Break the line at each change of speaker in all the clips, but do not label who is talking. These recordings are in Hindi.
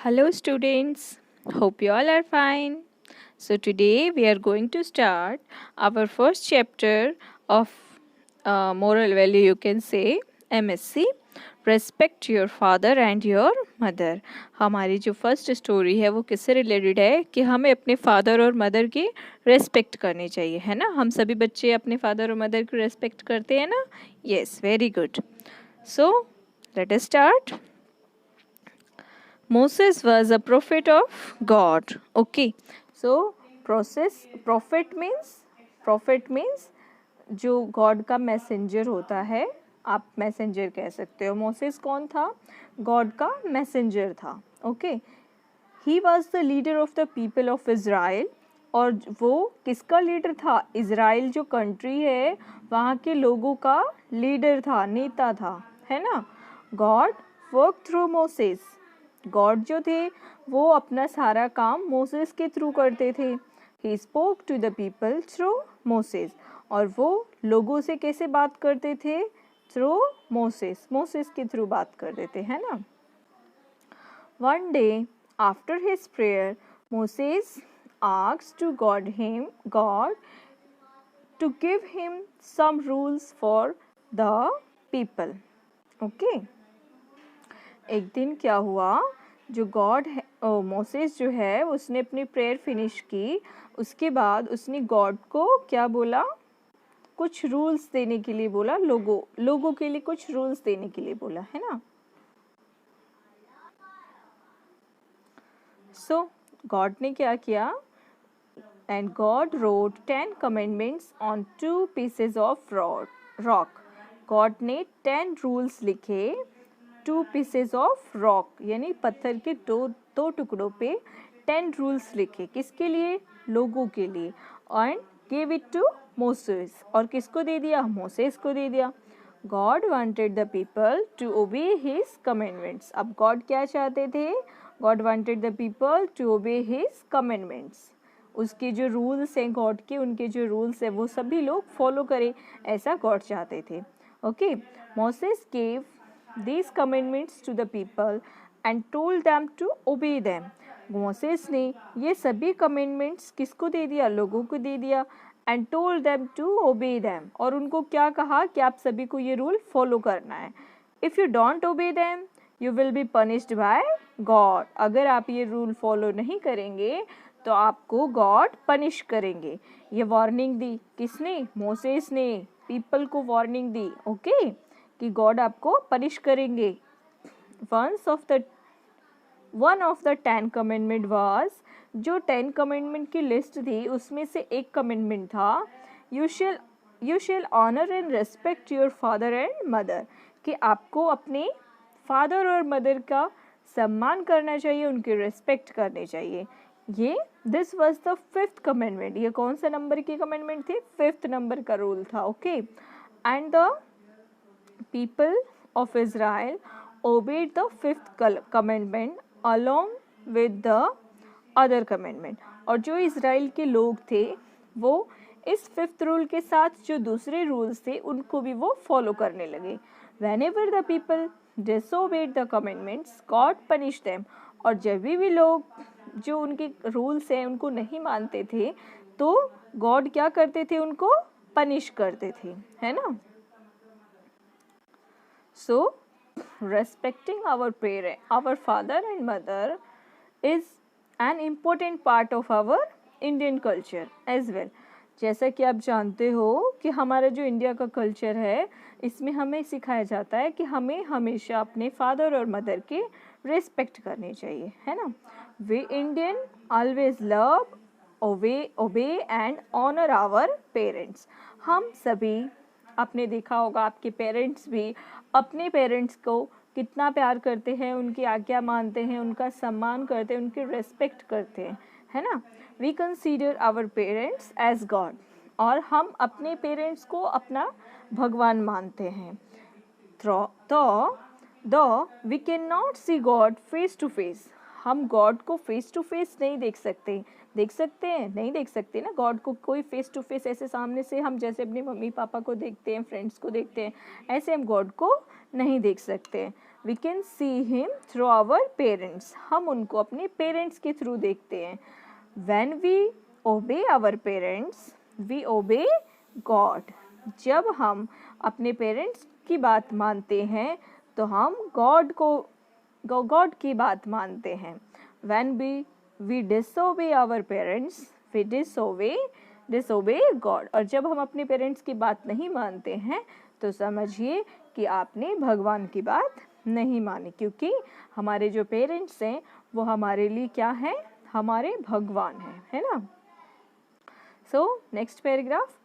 Hello, students. Hope you all are fine. So, today we are going to start our first chapter of moral value, you can say, MSc. Respect your father and your mother. हमारी जो फर्स्ट स्टोरी है वो किससे रिलेटेड है कि हमें अपने फादर और मदर की रेस्पेक्ट करनी चाहिए, है ना. हम सभी बच्चे अपने फादर और मदर की रेस्पेक्ट करते हैं ना. Yes, very good. So let us start. Moses was a prophet of God. Okay. So prophet means जो गॉड का मैसेंजर होता है, आप मैसेंजर कह सकते हो. मोसेस कौन था? गॉड का मैसेंजर था. Okay. He was the leader of the people of Israel. और वो किसका लीडर था? इज़राइल जो कंट्री है वहाँ के लोगों का लीडर था, नेता था, है ना. God work through Moses. God जो थे वो अपना सारा काम मोसेस के थ्रू करते थे. He spoke to the people through Moses. और वो लोगों से कैसे बात करते थे? Through Moses. मोसेस के थ्रू बात करते थे, है ना. One day after his prayer Moses asked to God to give him some rules for the people. Okay. एक दिन क्या हुआ, जो गॉड है, मोसेस जो है उसने अपनी प्रेयर फिनिश की. उसके बाद उसने गॉड को क्या बोला? कुछ रूल्स देने के लिए बोला. लोगों के लिए कुछ रूल्स देने के लिए बोला, है ना. सो गॉड ने क्या किया? And God wrote 10 commandments on 2 pieces of rock. God ने 10 रूल्स लिखे 2 pieces ऑफ रॉक, यानी पत्थर के दो टुकड़ों पे 10 रूल्स लिखे. किसके लिए? लोगों के लिए. And give it to Moses. और किसको दे दिया? मोसेस को दे दिया. God wanted the people to obey his commandments. अब गॉड क्या चाहते थे? God wanted the people to obey his commandments. उसके जो रूल्स हैं गॉड के, उनके जो रूल्स हैं वो सभी लोग फॉलो करें, ऐसा गॉड चाहते थे. Okay. Moses gave these commandments to the people and told them to obey them. Moses ने ये सभी कमेंडमेंट्स किसको दे दिया? लोगों को दे दिया. and told them to obey them. और उनको क्या कहा कि आप सभी को ये रूल फॉलो करना है. if you don't obey them you will be punished by God. अगर आप ये रूल फॉलो नहीं करेंगे तो आपको गॉड पनिश करेंगे. ये वार्निंग दी. किसने? मोसेस ने पीपल को वार्निंग दी. ओके. कि गॉड आपको पनिश करेंगे. वन ऑफ द 10 कमेंडमेंट वाज, जो 10 कमेंडमेंट की लिस्ट थी उसमें से एक कमेंडमेंट था, you shall honour and respect your father and mother. कि आपको अपने फादर और मदर का सम्मान करना चाहिए, उनकी रेस्पेक्ट करनी चाहिए. ये दिस वाज द 5th कमेंडमेंट. ये कौन सा नंबर की कमेंडमेंट थी? 5th नंबर का रूल था. Okay. And the people of Israel obeyed the 5th commandment along with the other commandment. और जो इज़राइल के लोग थे वो इस 5th रूल के साथ जो दूसरे रूल्स थे उनको भी वो फॉलो करने लगे. Whenever the people disobeyed the commandments, God punished them. और जब भी लोग जो उनके रूल्स हैं उनको नहीं मानते थे तो गॉड क्या करते थे? उनको पनिश करते थे, है ना. So, respecting our father and mother is an important part of our Indian culture as well. जैसा कि आप जानते हो कि हमारा जो इंडिया का कल्चर है इसमें हमें सिखाया जाता है कि हमें हमेशा अपने फादर और मदर के रिस्पेक्ट करनी चाहिए, है ना. We Indian always love, obey and honour our parents. हम सभी, आपने देखा होगा आपके पेरेंट्स भी अपने पेरेंट्स को कितना प्यार करते हैं, उनकी आज्ञा मानते हैं, उनका सम्मान करते हैं, उनकी रेस्पेक्ट करते हैं, है ना. We consider our parents as God. और हम अपने पेरेंट्स को अपना भगवान मानते हैं. तो we can not see God face to face. हम गॉड को फेस टू फेस नहीं देख सकते. देख सकते हैं? नहीं देख सकते ना. गॉड को कोई फेस टू फेस ऐसे सामने से हम जैसे अपने मम्मी पापा को देखते हैं, फ्रेंड्स को देखते हैं, ऐसे हम गॉड को नहीं देख सकते. We can see him through our parents, हम उनको अपने पेरेंट्स के थ्रू देखते हैं. When we obey our parents we obey God, जब हम अपने पेरेंट्स की बात मानते हैं तो हम गॉड की बात मानते हैं. When we disobey our parents we disobey God, और जब हम अपने पेरेंट्स की बात नहीं मानते हैं तो समझिए कि आपने भगवान की बात नहीं मानी, क्योंकि हमारे जो पेरेंट्स हैं वो हमारे लिए क्या हैं, हमारे भगवान हैं, है ना. So next paragraph,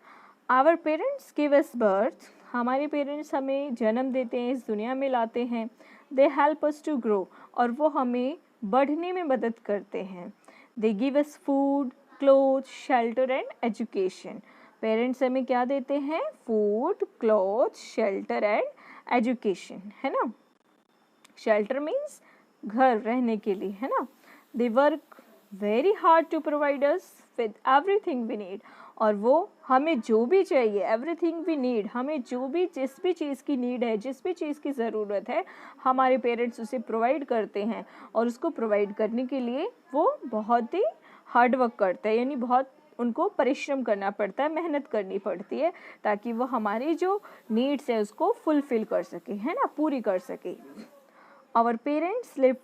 our parents give us birth, हमारे पेरेंट्स हमें जन्म देते हैं, इस दुनिया में लाते हैं. They help us to grow, और वो हमें बढ़ने में मदद करते हैं. They give us food, cloth, shelter and education, parents हमें क्या देते हैं, food, cloth, shelter and education, है ना. शेल्टर मीन्स घर रहने के लिए, है ना. They work very hard to provide us with everything we need, और वो हमें जो भी चाहिए, एवरीथिंग वी नीड, हमें जो भी जिस भी चीज़ की नीड है, जिस भी चीज़ की ज़रूरत है, हमारे पेरेंट्स उसे प्रोवाइड करते हैं. और उसको प्रोवाइड करने के लिए वो बहुत ही हार्ड वर्क करते हैं, यानी बहुत उनको परिश्रम करना पड़ता है, मेहनत करनी पड़ती है, ताकि वो हमारी जो नीड्स है उसको फुलफिल कर सके, है ना, पूरी कर सके. Our parents live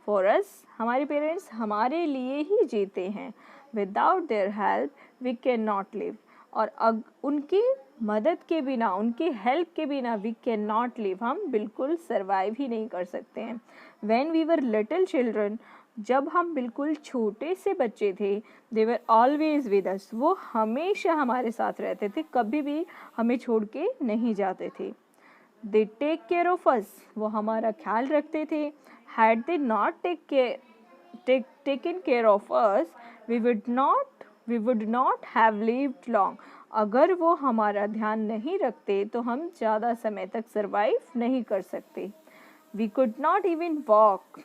for us, हमारे पेरेंट्स हमारे लिए ही जीते हैं. Without their help we can not live, और उनकी मदद के बिना, उनकी हेल्प के बिना वी कैन नॉट लिव, हम बिल्कुल सर्वाइव ही नहीं कर सकते हैं. When we were little children, जब हम बिल्कुल छोटे से बच्चे थे, दे वर ऑलवेज विद अस, वो हमेशा हमारे साथ रहते थे, कभी भी हमें छोड़ के नहीं जाते थे. They take care of us, वो हमारा ख्याल रखते थे. Had they not taken care of us we would not have lived long, अगर वो हमारा ध्यान नहीं रखते तो हम ज़्यादा समय तक सर्वाइव नहीं कर सकते. We could not even walk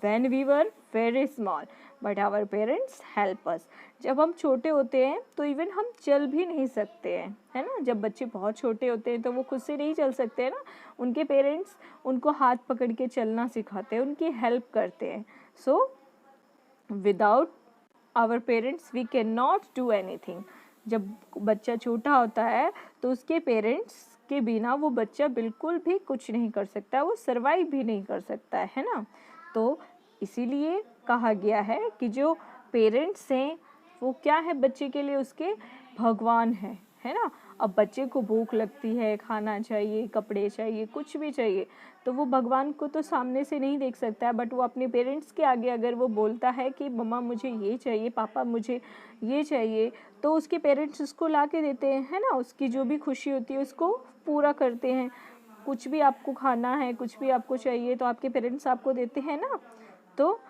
when we were very small but our parents help us, जब हम छोटे होते हैं तो इवन हम चल भी नहीं सकते हैं, है ना. जब बच्चे बहुत छोटे होते हैं तो वो खुद से नहीं चल सकते हैं ना, उनके पेरेंट्स उनको हाथ पकड़ के चलना सिखाते हैं, उनकी हेल्प करते हैं. So without our parents we can not do anything, जब बच्चा छोटा होता है तो उसके पेरेंट्स के बिना वो बच्चा बिल्कुल भी कुछ नहीं कर सकता, वो सर्वाइव भी नहीं कर सकता है ना. तो इसीलिए कहा गया है कि जो पेरेंट्स हैं वो क्या है बच्चे के लिए, उसके भगवान है ना. अब बच्चे को भूख लगती है, खाना चाहिए, कपड़े चाहिए, कुछ भी चाहिए, तो वो भगवान को तो सामने से नहीं देख सकता है, बट वो अपने पेरेंट्स के आगे अगर वो बोलता है कि मम्मा मुझे ये चाहिए, पापा मुझे ये चाहिए, तो उसके पेरेंट्स उसको ला के देते हैं, है ना. उसकी जो भी खुशी होती है उसको पूरा करते हैं. कुछ भी आपको खाना है, कुछ भी आपको चाहिए तो आपके पेरेंट्स आपको देते हैं ना. तो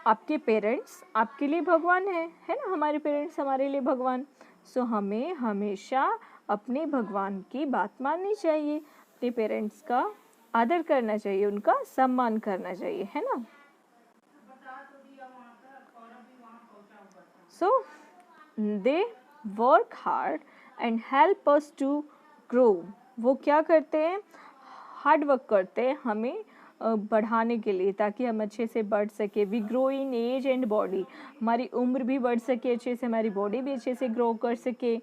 आपके पेरेंट्स आपके लिए भगवान है ना, हमारे पेरेंट्स हमारे लिए भगवान. सो हमें हमेशा अपने भगवान की बात माननी चाहिए, अपने पेरेंट्स का आदर करना चाहिए, उनका सम्मान करना चाहिए, है ना. So they work hard and help us to grow, वो क्या करते हैं, हार्ड वर्क करते हैं हमें बढ़ाने के लिए, ताकि हम अच्छे से बढ़ सके. We grow in age and body, हमारी उम्र भी बढ़ सके अच्छे से, हमारी बॉडी भी अच्छे से ग्रो कर सके.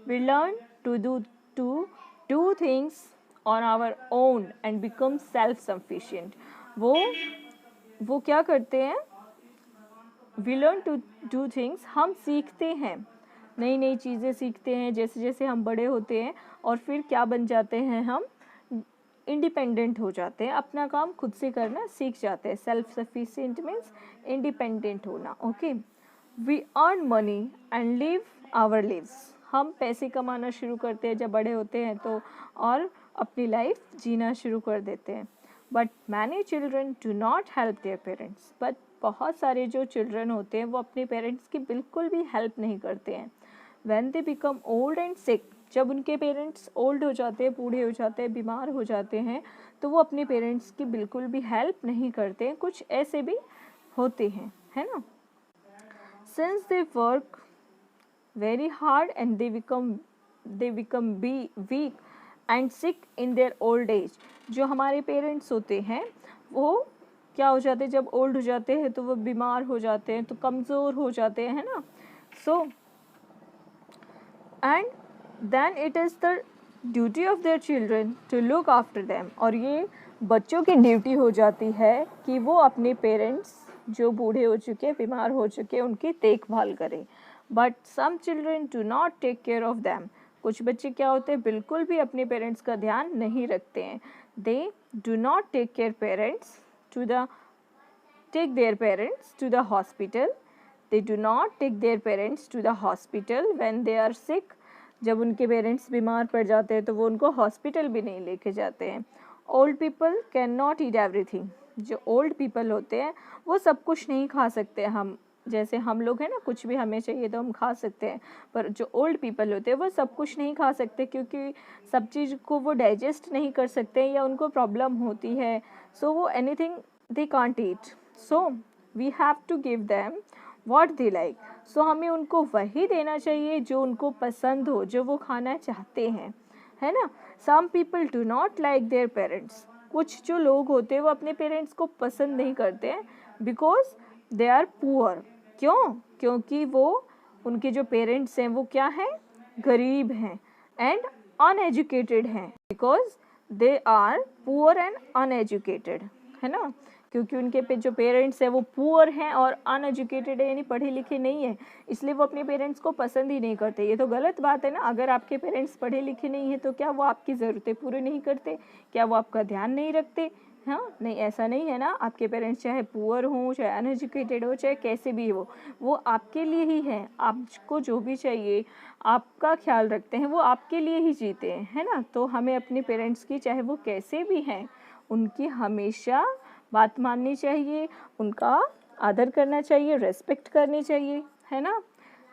We learn to do things on our own and become self sufficient, वो क्या करते हैं, we learn to do things, हम सीखते हैं, नई नई चीज़ें सीखते हैं जैसे जैसे हम बड़े होते हैं, और फिर क्या बन जाते हैं, हम इंडिपेंडेंट हो जाते हैं, अपना काम खुद से करना सीख जाते हैं. सेल्फ सफिशिएंट मीन्स इंडिपेंडेंट होना. Okay. We earn money and live our lives, हम पैसे कमाना शुरू करते हैं जब बड़े होते हैं तो, और अपनी लाइफ जीना शुरू कर देते हैं. But many children do not help their parents, but बहुत सारे जो चिल्ड्रन होते हैं वो अपने पेरेंट्स की बिल्कुल भी हेल्प नहीं करते हैं. When they become old and sick, जब उनके पेरेंट्स ओल्ड हो जाते हैं, बूढ़े हो जाते हैं, बीमार हो जाते हैं, तो वो अपने पेरेंट्स की बिल्कुल भी हेल्प नहीं करते हैं. कुछ ऐसे भी होते हैं, है ना. Since they work very hard and they become weak and sick in their old age, जो हमारे पेरेंट्स होते हैं वो क्या हो जाते हैं, जब ओल्ड हो जाते हैं तो वो बीमार हो जाते हैं, तो कमज़ोर हो जाते हैं, है ना. So and then it is the duty of their children to look after them. और ये बच्चों की ड्यूटी हो जाती है कि वो अपने पेरेंट्स जो बूढ़े हो चुके हैं, बीमार हो चुके हैं, उनकी देखभाल करें. But some children do not take care of them. कुछ बच्चे क्या होते हैं, बिल्कुल भी अपने पेरेंट्स का ध्यान नहीं रखते हैं. They do not take care parents to the take their parents to the hospital. They do not take their parents to the hospital when they are sick. जब उनके पेरेंट्स बीमार पड़ जाते हैं तो वो उनको हॉस्पिटल भी नहीं लेके जाते हैं. Old people can not eat everything. जो ओल्ड पीपल होते हैं वो सब कुछ नहीं खा सकते. हम जैसे हम लोग हैं ना, कुछ भी हमें चाहिए तो हम खा सकते हैं, पर जो ओल्ड पीपल होते हैं वो सब कुछ नहीं खा सकते, क्योंकि सब चीज़ को वो डाइजेस्ट नहीं कर सकते या उनको प्रॉब्लम होती है. सो वो anything they can't eat. So we have to give them what they like. So हमें उनको वही देना चाहिए जो उनको पसंद हो, जो वो खाना चाहते हैं, है ना. Some people do not like their parents. कुछ जो लोग होते हैं वो अपने पेरेंट्स को पसंद नहीं करते हैं बिकॉज दे आर पुअर. क्यों? क्योंकि वो उनके जो पेरेंट्स हैं वो क्या हैं, गरीब हैं एंड अनएजुकेटेड हैं. Because they are poor and uneducated, है ना. क्योंकि उनके जो पेरेंट्स हैं वो पुअर हैं और अनएजुकेटेड है, यानी पढ़े लिखे नहीं है, इसलिए वो अपने पेरेंट्स को पसंद ही नहीं करते. ये तो गलत बात है ना. अगर आपके पेरेंट्स पढ़े लिखे नहीं है तो क्या वो आपकी ज़रूरतें पूरी नहीं करते, क्या वो आपका ध्यान नहीं रखते? हाँ, नहीं, ऐसा नहीं है ना. आपके पेरेंट्स चाहे पुअर हों, चाहे अनएजुकेटेड हो, चाहे कैसे भी हो, वो आपके लिए ही हैं. आपको जो भी चाहिए, आपका ख्याल रखते हैं, वो आपके लिए ही जीते हैं, है ना. तो हमें अपने पेरेंट्स की, चाहे वो कैसे भी हैं, उनकी हमेशा बात माननी चाहिए, उनका आदर करना चाहिए, रेस्पेक्ट करनी चाहिए, है ना.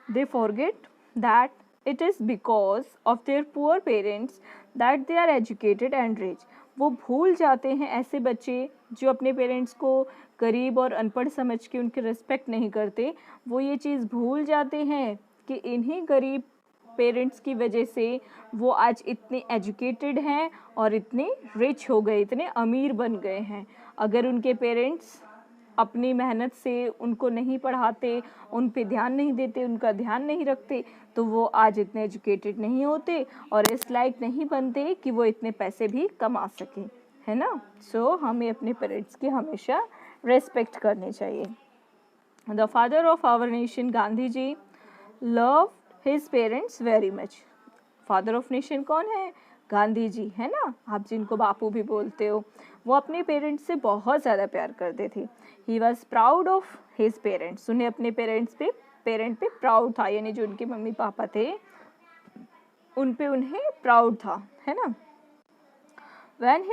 They forget that it is because of their poor parents that they are educated and rich. वो भूल जाते हैं, ऐसे बच्चे जो अपने पेरेंट्स को गरीब और अनपढ़ समझ के उनकी रिस्पेक्ट नहीं करते, वो ये चीज़ भूल जाते हैं कि इन्हीं गरीब पेरेंट्स की वजह से वो आज इतने एजुकेटेड हैं और इतने रिच हो गए, इतने अमीर बन गए हैं. अगर उनके पेरेंट्स अपनी मेहनत से उनको नहीं पढ़ाते, उन पे ध्यान नहीं देते, उनका ध्यान नहीं रखते, तो वो आज इतने एजुकेटेड नहीं होते और इस लायक नहीं बनते कि वो इतने पैसे भी कमा सकें, है ना. सो हमें अपने पेरेंट्स की हमेशा रेस्पेक्ट करनी चाहिए. The father of our nation Gandhi ji love his parents very much. Father of nation कौन है? गांधी जी, है ना. आप जिनको बापू भी बोलते हो, वो अपने पेरेंट्स से बहुत ज़्यादा प्यार करते थे. He was proud of his parents. उन्हें अपने पेरेंट पे प्राउड था, यानी जो उनके मम्मी पापा थे उन पे उन्हें प्राउड था, है ना. when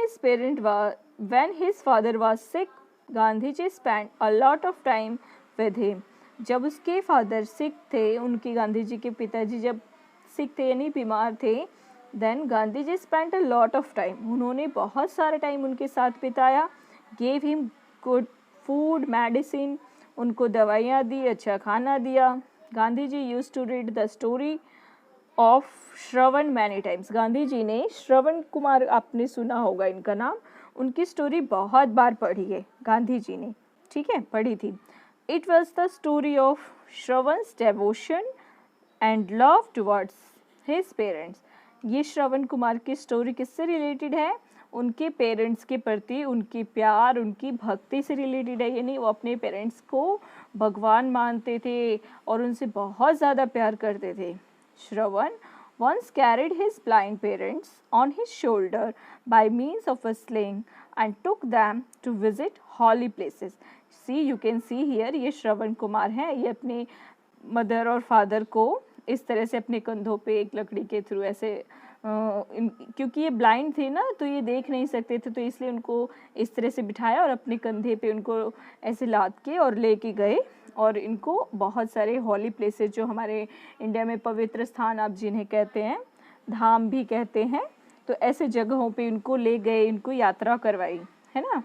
his father was sick, Gandhi ji spent a lot of time with him. जब उसके फादर सिक थे, उनकी गांधी जी के पिताजी जब सिक थे यानी बीमार थे, then Gandhi ji spent a lot of time. उन्होंने बहुत सारा टाइम उनके साथ बिताया. Gave him good food, medicine, उनको दवाइयाँ दी, अच्छा खाना दिया. Gandhi ji use to read the story of Shravan many times. Gandhi ji ने श्रवण कुमार, आपने सुना होगा इनका नाम, उनकी स्टोरी बहुत बार पढ़ी है गांधी जी ने, ठीक है, पढ़ी थी. It was the story of Shravan's devotion and love towards his parents. ये श्रवण कुमार की स्टोरी किससे रिलेटेड है? उनके पेरेंट्स के प्रति उनकी प्यार, उनकी भक्ति से रिलेटेड है. यानी वो अपने पेरेंट्स को भगवान मानते थे और उनसे बहुत ज़्यादा प्यार करते थे. श्रवण once carried his blind parents on his shoulder by means of a sling and took them to visit holy places. See, you can see here, ये श्रवण कुमार हैं. ये अपने मदर और फादर को इस तरह से अपने कंधों पे एक लकड़ी के थ्रू ऐसे क्योंकि ये ब्लाइंड थे ना, तो ये देख नहीं सकते थे, तो इसलिए उनको इस तरह से बिठाया और अपने कंधे पे उनको ऐसे लाद के और लेके गए और इनको बहुत सारे हॉली प्लेसेस, जो हमारे इंडिया में पवित्र स्थान आप जिन्हें कहते हैं, धाम भी कहते हैं, तो ऐसे जगहों पे उनको ले गए, इनको यात्रा करवाई, है ना.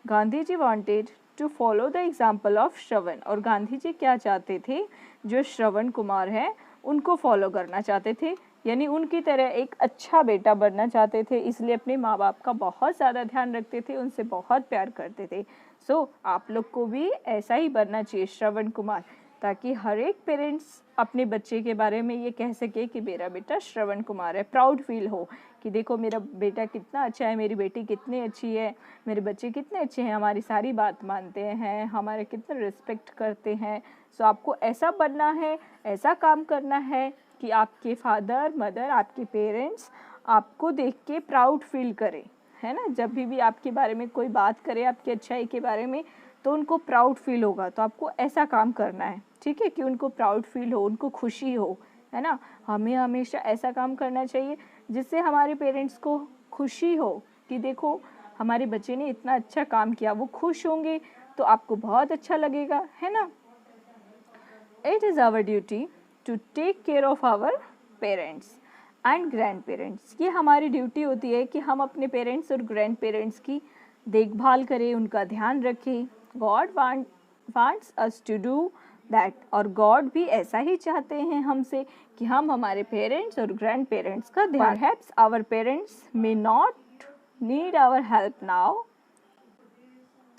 Gandhi ji wanted to follow the example of Shravan. और गांधी जी क्या चाहते थे? जो श्रवण कुमार है उनको फॉलो करना चाहते थे. यानी उनकी तरह एक अच्छा बेटा बनना चाहते थे, इसलिए अपने माँ बाप का बहुत ज़्यादा ध्यान रखते थे, उनसे बहुत प्यार करते थे। सो आप लोग को भी ऐसा ही बनना चाहिए श्रवण कुमार, ताकि हर एक पेरेंट्स अपने बच्चे के बारे में ये कह सके कि मेरा बेटा श्रवण कुमार है, प्राउड फील हो कि देखो मेरा बेटा कितना अच्छा है, मेरी बेटी कितनी अच्छी है, मेरे बच्चे कितने अच्छे हैं, हमारी सारी बात मानते हैं, हमारे कितने रिस्पेक्ट करते हैं। सो आपको ऐसा बनना है, ऐसा काम करना है कि आपके फादर मदर, आपके पेरेंट्स आपको देख के प्राउड फील करें, है ना। जब भी आपके बारे में कोई बात करे, आपकी अच्छाई के बारे में, तो उनको प्राउड फील होगा। तो आपको ऐसा काम करना है, ठीक है, कि उनको प्राउड फील हो, उनको खुशी हो, है ना। हमें हमेशा ऐसा काम करना चाहिए जिससे हमारे पेरेंट्स को खुशी हो कि देखो हमारे बच्चे ने इतना अच्छा काम किया, वो खुश होंगे तो आपको बहुत अच्छा लगेगा, है ना। It is our duty to take care of our parents and grand parents. ये हमारी ड्यूटी होती है कि हम अपने पेरेंट्स और ग्रैंड पेरेंट्स की देखभाल करें, उनका ध्यान रखें। God wants us to do that, और गॉड भी ऐसा ही चाहते हैं हमसे कि हम हमारे पेरेंट्स और ग्रैंड पेरेंट्स का ध्यान। Perhaps our parents may not need our help now,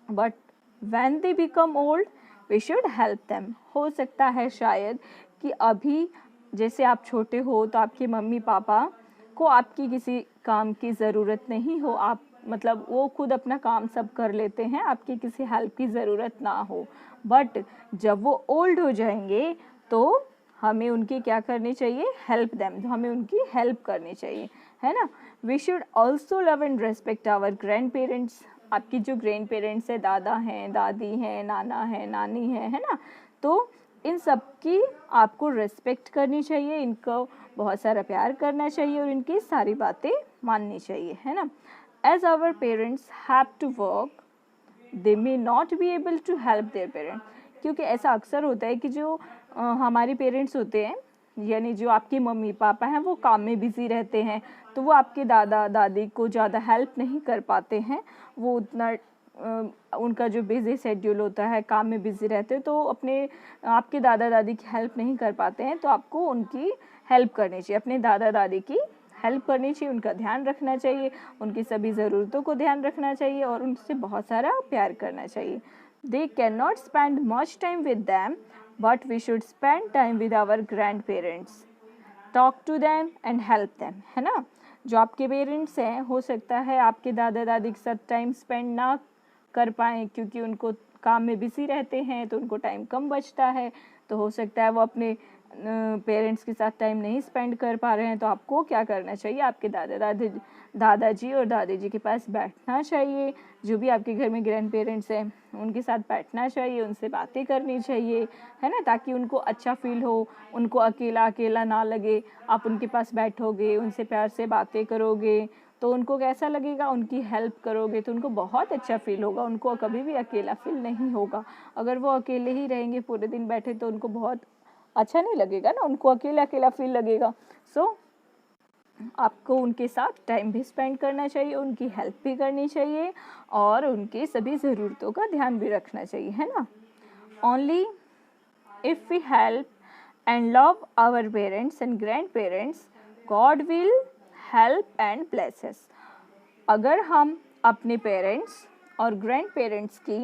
but when they become old we should help them. हो सकता है शायद कि अभी जैसे आप छोटे हो तो आपके मम्मी पापा को आपकी किसी काम की ज़रूरत नहीं हो, आप मतलब वो खुद अपना काम सब कर लेते हैं, आपकी किसी हेल्प की ज़रूरत ना हो। बट जब वो ओल्ड हो जाएंगे तो हमें उनकी क्या करनी चाहिए, हेल्प देम, हमें उनकी हेल्प करनी चाहिए, है ना। We should also love and respect our grand parents. आपकी जो ग्रैंड पेरेंट्स है, दादा हैं, दादी हैं, नाना है, नानी है ना, तो इन सब की आपको रेस्पेक्ट करनी चाहिए, इनको बहुत सारा प्यार करना चाहिए और इनकी सारी बातें माननी चाहिए, है ना। As our parents have to work, they may not be able to help their parents. क्योंकि ऐसा अक्सर होता है कि जो हमारे पेरेंट्स होते हैं, यानी जो आपके मम्मी पापा हैं, वो काम में बिज़ी रहते हैं, तो वो आपके दादा दादी को ज़्यादा हेल्प नहीं कर पाते हैं। वो उतना उनका जो बिज़ी शेड्यूल होता है, काम में बिज़ी रहते हैं, तो अपने आपके दादा दादी की हेल्प नहीं कर पाते हैं। तो आपको उनकी हेल्प करनी चाहिए, अपने दादा दादी की हेल्प करनी चाहिए, उनका ध्यान रखना चाहिए, उनकी सभी ज़रूरतों को ध्यान रखना चाहिए और उनसे बहुत सारा प्यार करना चाहिए। They can not spend much time with them, but we should spend time with our grand parents, talk to them and help them, है ना। जो आपके पेरेंट्स हैं, हो सकता है आपके दादा दादी के साथ टाइम स्पेंड ना कर पाएँ क्योंकि उनको काम में बिज़ी रहते हैं, तो उनको टाइम कम बचता है, तो हो सकता है वो अपने पेरेंट्स के साथ टाइम नहीं स्पेंड कर पा रहे हैं। तो आपको क्या करना चाहिए, आपके दादाजी और दादी जी के पास बैठना चाहिए। जो भी आपके घर में ग्रैंड पेरेंट्स हैं उनके साथ बैठना चाहिए, उनसे बातें करनी चाहिए, है ना, ताकि उनको अच्छा फील हो, उनको अकेला अकेला ना लगे। आप उनके पास बैठोगे, उनसे प्यार से बातें करोगे, तो उनको कैसा लगेगा, उनकी हेल्प करोगे तो उनको बहुत अच्छा फील होगा, उनको कभी भी अकेला फील नहीं होगा। अगर वो अकेले ही रहेंगे पूरे दिन बैठे तो उनको बहुत अच्छा नहीं लगेगा ना, उनको अकेला अकेला फील लगेगा। सो आपको उनके साथ टाइम भी स्पेंड करना चाहिए, उनकी हेल्प भी करनी चाहिए और उनकी सभी ज़रूरतों का ध्यान भी रखना चाहिए, है ना। Only if we help and love our parents and grand parents, God will help and bless us. अगर हम अपने पेरेंट्स और ग्रैंड पेरेंट्स की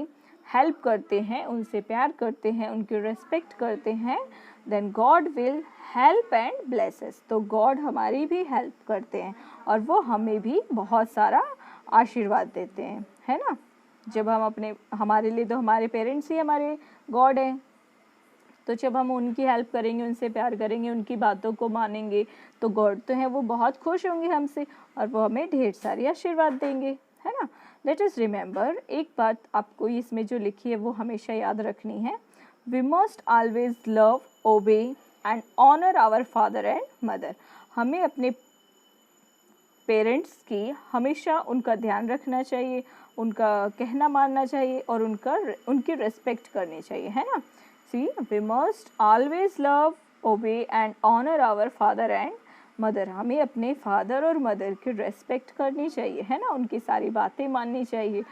हेल्प करते हैं, उनसे प्यार करते हैं, उनकी रेस्पेक्ट करते हैं, then God will help and bless us. तो गॉड हमारी भी हेल्प करते हैं और वो हमें भी बहुत सारा आशीर्वाद देते हैं, है ना। जब हम हमारे लिए तो हमारे पेरेंट्स ही हमारे गॉड हैं, तो जब हम उनकी हेल्प करेंगे, उनसे प्यार करेंगे, उनकी बातों को मानेंगे, तो गॉड तो हैं वो बहुत खुश होंगे हमसे और वो हमें ढेर सारी आशीर्वाद देंगे, है ना। लेट अस रिमेंबर, एक बात आपको इसमें जो लिखी है वो हमेशा याद रखनी है। We must always love, obey and honour our father and mother. हमें अपने पेरेंट्स की हमेशा उनका ध्यान रखना चाहिए, उनका कहना मानना चाहिए और उनकी रेस्पेक्ट करनी चाहिए, है ना। See, we must always love, obey and honour our father and mother. हमें अपने फादर और मदर की रेस्पेक्ट करनी चाहिए, है ना, उनकी सारी बातें माननी चाहिए।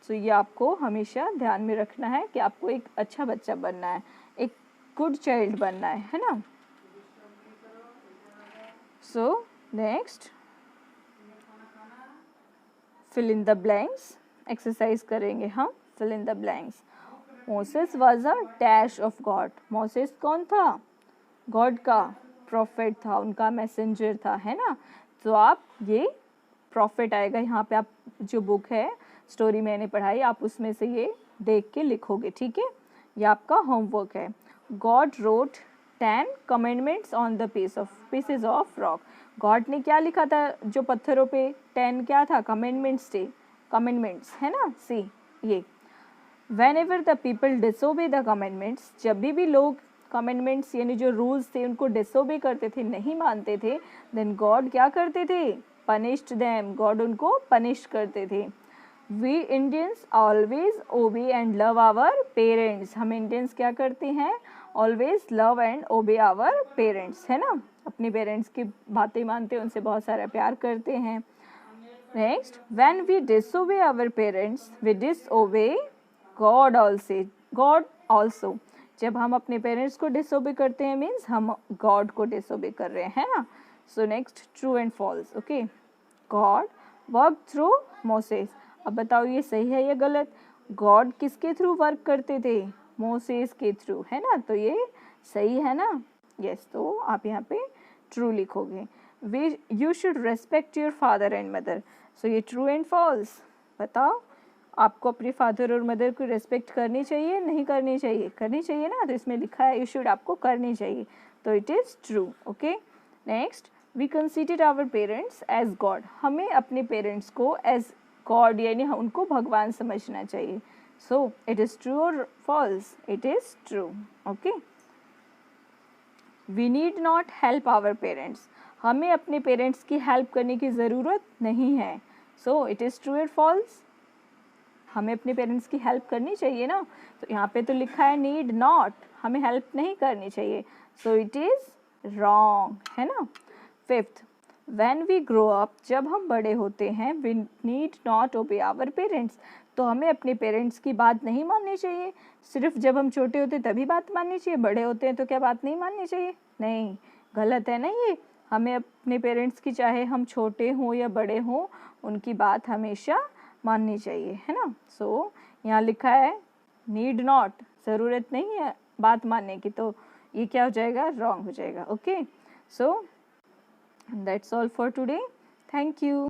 तो ये आपको हमेशा ध्यान में रखना है कि आपको एक अच्छा बच्चा बनना है, एक गुड चाइल्ड बनना है ना। So next fill in the blanks exercise करेंगे हम. Fill in the blanks. Moses was a dash of God. Moses कौन था? गॉड का प्रॉफिट था, उनका मैसेंजर था, है ना. तो आप ये प्रॉफिट आएगा यहाँ पे. आप जो बुक है स्टोरी मैंने पढ़ाई, आप उसमें से ये देख के लिखोगे, ठीक है. ये आपका होमवर्क है. God wrote 10 commandments on the pieces of rock. God ने क्या लिखा था जो पत्थरों पे? 10 क्या था? कमेंडमेंट्स थे. कमेंडमेंट्स है ना. सी ये Whenever the people disobey the commandments, जब भी लोग कमेंडमेंट्स यानी जो रूल्स थे उनको डिसोबे करते थे, नहीं मानते थे, देन गॉड क्या करते थे? Punished them. गॉड उनको पनिश करते थे. We Indians always obey and love our parents. हम इंडियंस क्या करते हैं? Always love and obey our parents, है ना. अपने पेरेंट्स की बातें मानते हैं, उनसे बहुत सारा प्यार करते हैं. Next, when we disobey our parents we disobey God also. जब हम अपने पेरेंट्स को डिसोबे करते हैं मीन्स हम गॉड को डिसोबे कर रहे हैं, है ना. So next, true and false. Okay. God work through Moses. अब बताओ ये सही है या गलत? गॉड किसके थ्रू वर्क करते थे? मोसेस के थ्रू, है ना. तो ये सही है ना. यस. तो आप यहाँ पे ट्रू लिखोगे. You should respect your father and mother. So ये ट्रू एंड फॉल्स. बताओ, आपको अपने फादर और मदर को रेस्पेक्ट करनी चाहिए, नहीं करनी चाहिए? करनी चाहिए ना. तो इसमें लिखा है यू शुड, आपको करनी चाहिए. तो it is true. Okay. Next, we consider our parents as God. हमें अपने पेरेंट्स को एज गॉड यानी उनको भगवान समझना चाहिए. सो इट इज़ ट्रू और false? It is true. Okay. We need not help our parents. हमें अपने पेरेंट्स की हेल्प करने की ज़रूरत नहीं है. सो इट इज़ ट्रू और फॉल्स? हमें अपने पेरेंट्स की हेल्प करनी चाहिए ना. तो यहाँ पे तो लिखा है नीड नॉट, हमें हेल्प नहीं करनी चाहिए. सो इट इज़ रॉन्ग, है ना. Fifth, when we grow up. जब हम बड़े होते हैं, we need not obey our parents. तो हमें अपने पेरेंट्स की बात नहीं माननी चाहिए. सिर्फ जब हम छोटे होते तभी बात माननी चाहिए, बड़े होते हैं तो क्या बात नहीं माननी चाहिए? नहीं, गलत है ना ये. हमें अपने पेरेंट्स की, चाहे हम छोटे हों या बड़े हों, उनकी बात हमेशा माननी चाहिए, है ना. सो यहाँ लिखा है नीड नॉट, ज़रूरत नहीं है बात मानने की. तो ये क्या हो जाएगा? रॉन्ग हो जाएगा. Okay. So that's all for today. Thank you.